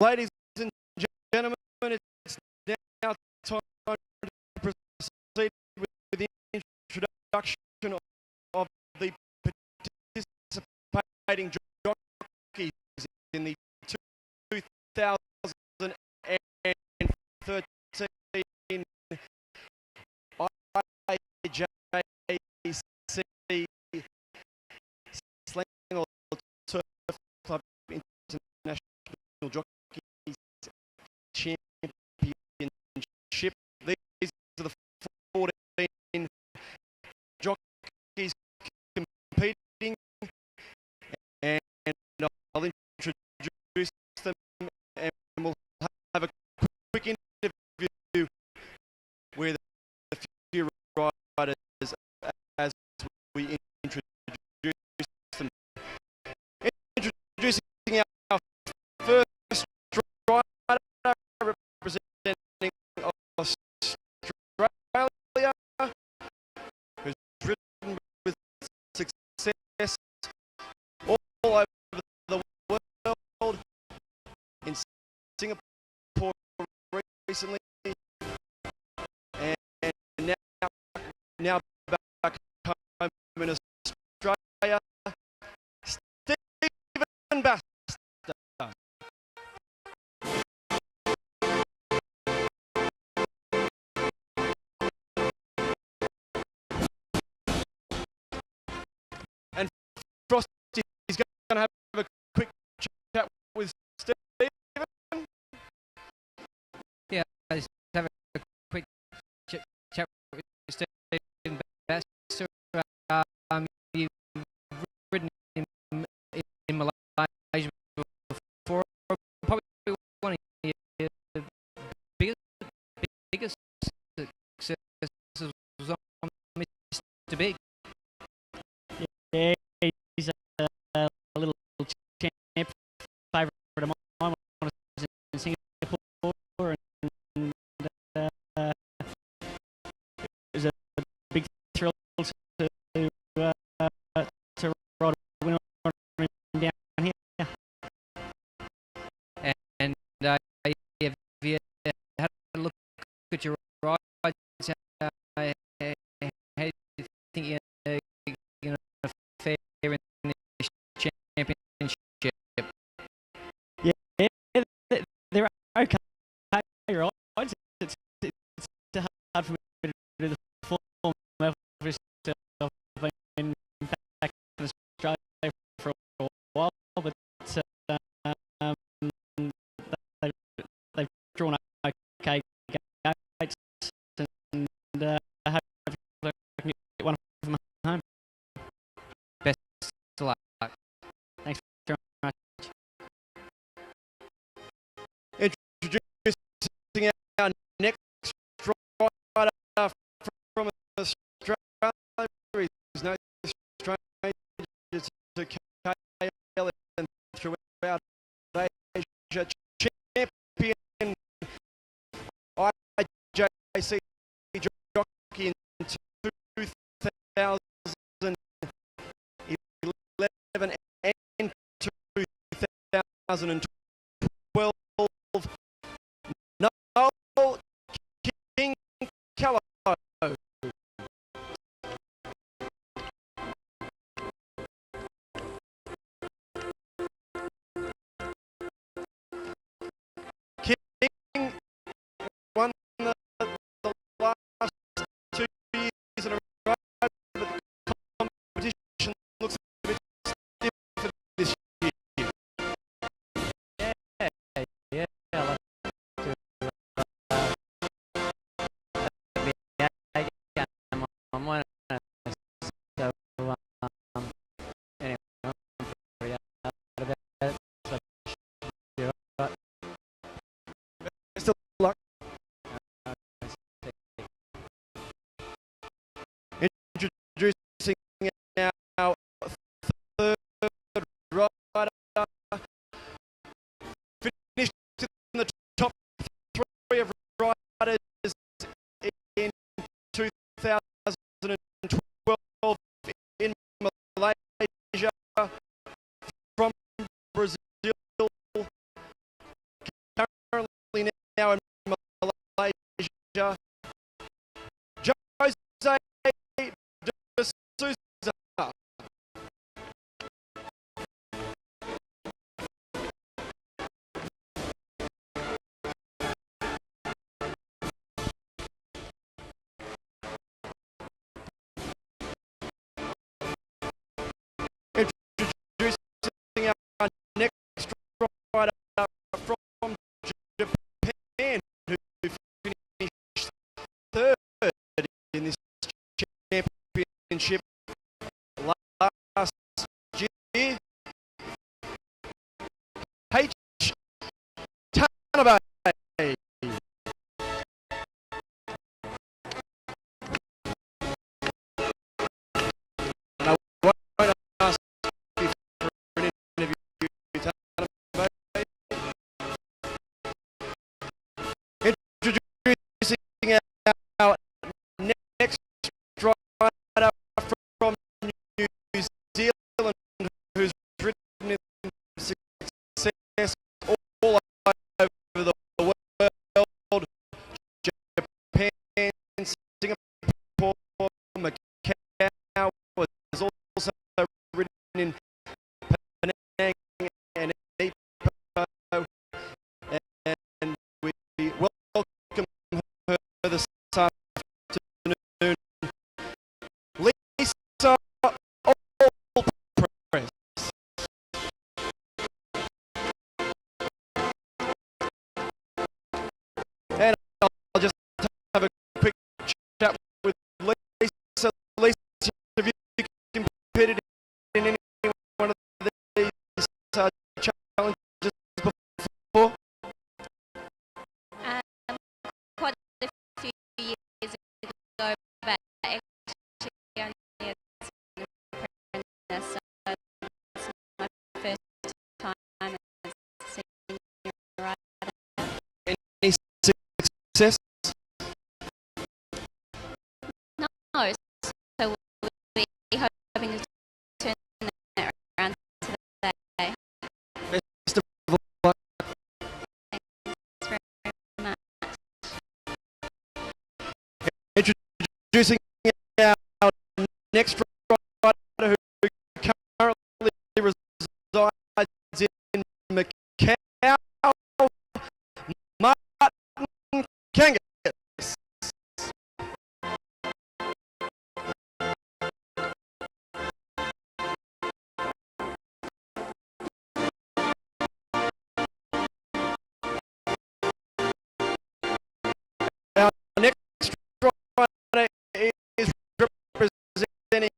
Ladies and gentlemen, it's now time to proceed with the introduction of the participating jockeys in the 2013 IJC Selangor Turf Club International Jockeys Championship. These are the 14 jockeys competing, and I'll introduce them, and we'll have a quick interview with a few riders as we introduce them. Introducing our first rider representing Australia, who's ridden with success all over the world, in Singapore recently, and now back home in Australia, Stephen Bass. And Frosty is going to have a quick chat with Stephen. Yeah, just have a quick chat with Stephen Bass. You've ridden in Malaysia before. Probably one of your biggest successes was on Mr. Big. Yeah, he's a little champ favourite of mine when I was in Singapore, and it was a big thrill to ride a winner on him down here. And have you had a look at your rides? How do you think you're going to fare in this championship? Yeah, they're okay rides. It's hard for me to do the form of myself. I've been back in Australia for a while, but they've drawn okay gates, and I hope I can get one from home. Best of luck. Thanks very much. Introducing our next rider from Australia. He's no stranger to KL and throughout Asia. Champion IJC Jockey in 2011 and 2012. Noel King Callow. King won the last 2 years in a row, but the competition looks a bit stiff this year. Bay. And I won't ask you for an interview, Tana Bay. Introducing our next rider from New Zealand, who's ridden in success all over the world, Japan, Singapore, Macau, has also ridden in Penang and Ipoh, and we welcome her this afternoon, Lisa Allpress. And I'll just have a quick chat with Lisa. Lisa, have you competed in any one of these challenges before? Quite a few years ago, but actually only as an apprentice, so it's my first time as a senior rider. Any success? No, so we're hoping to turn that around today. Best of luck. Thanks very much. Introducing our next rider who currently resides in Macau, Martin Kangas. Our next rider is representing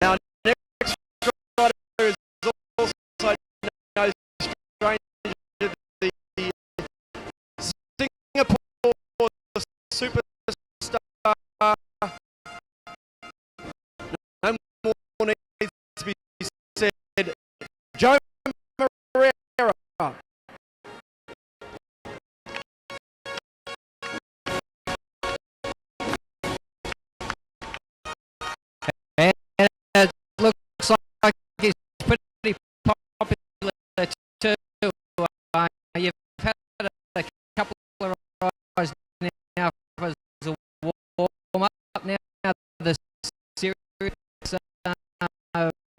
Our next rider is also no stranger to the Singapore superstar. No more needs to be said. Joe Moreira. And it looks like he's pretty popular too. You've had a couple of rides now for the warm up. Now the serious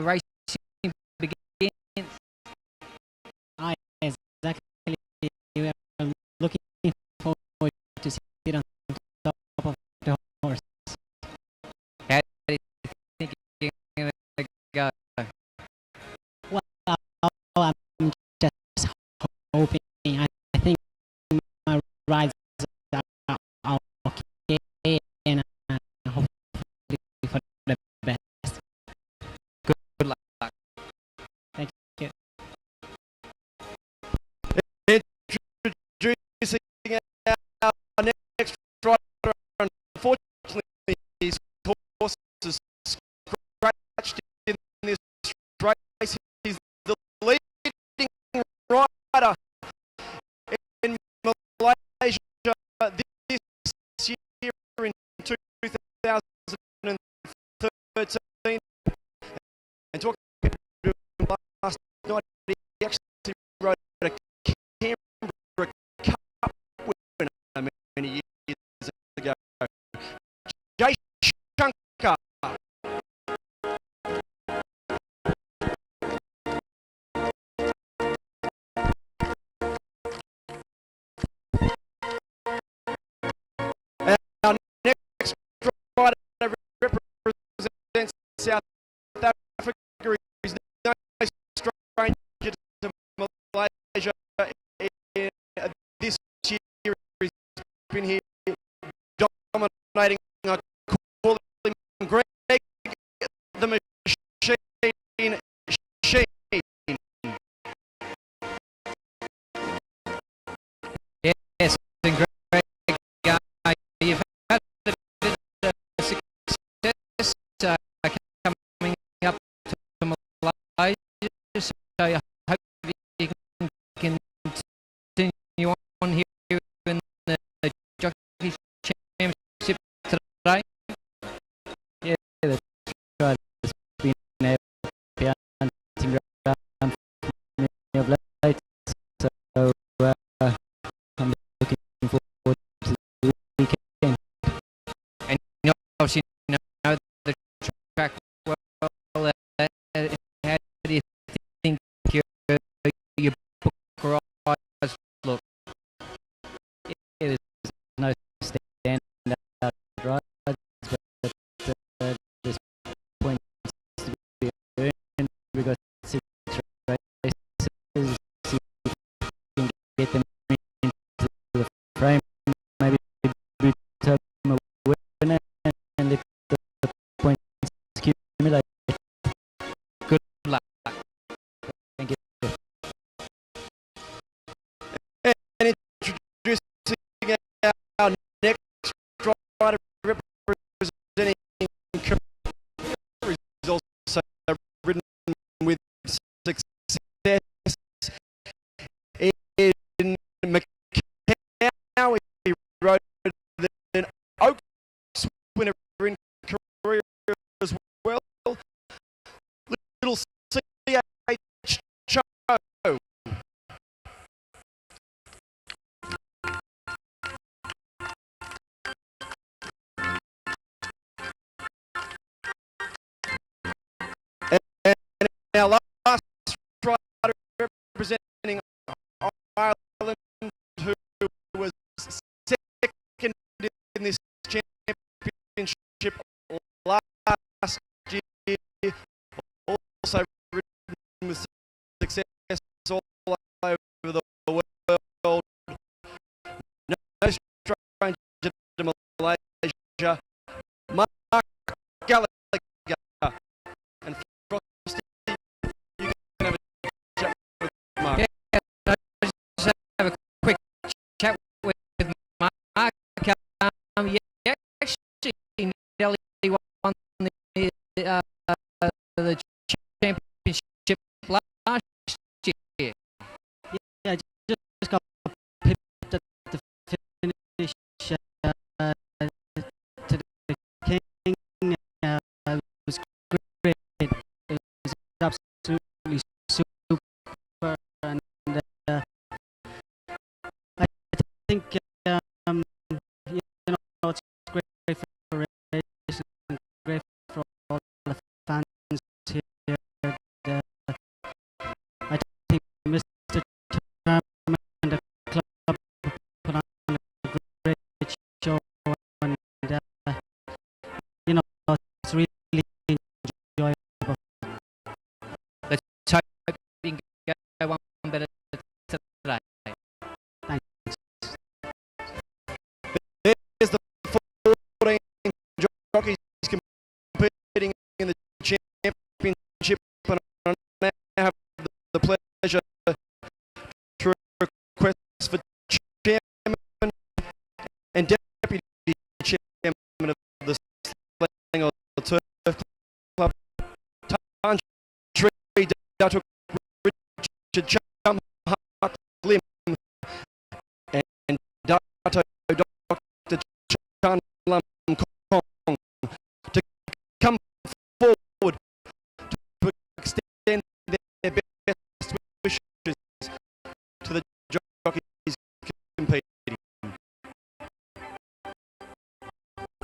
racing begins. Exactly. I'm looking forward to sit on top of the horse. How do you think you're going to go? Well, I'm just hoping. I think my rides are okay, and hopefully for the best. Good luck. Thank you. Introducing our next rider. Unfortunately, his horse is scratched in this race. He's the leading rider in Malaysia this year in 2013. And talking about last night, he actually rode a Canberra Cup winner many years ago. Jay Shankar. Our next rider represents South Africa. He's no stranger to Malaysia. This year he's been here dominating. I call him Greg the Machine Sheen. Yes, been great. You've had a bit of success coming up to Malaysia, so I hope you can continue on here in the Jockey Championship today. Yeah, that's right. It's been a bouncing around for me of late, so I'm looking forward to the weekend. And you obviously know the track well. How do you think your book rides look? Yeah, there's no standout rides, but there's points to be earned. We've got 6 races. You can get them into the frame. Maybe boot up a winner and if the points accumulate. Good luck. Thank you. And introducing our next rider representing Korea. He's also ridden with success in Macau. He rode an Oaks winner in Korea as well. Little CH Cho. And our last rider representing Ireland, who was second in this championship last year, also ridden with success all over the world. No stranger to Malaysia, Mark Gallagher. took Richard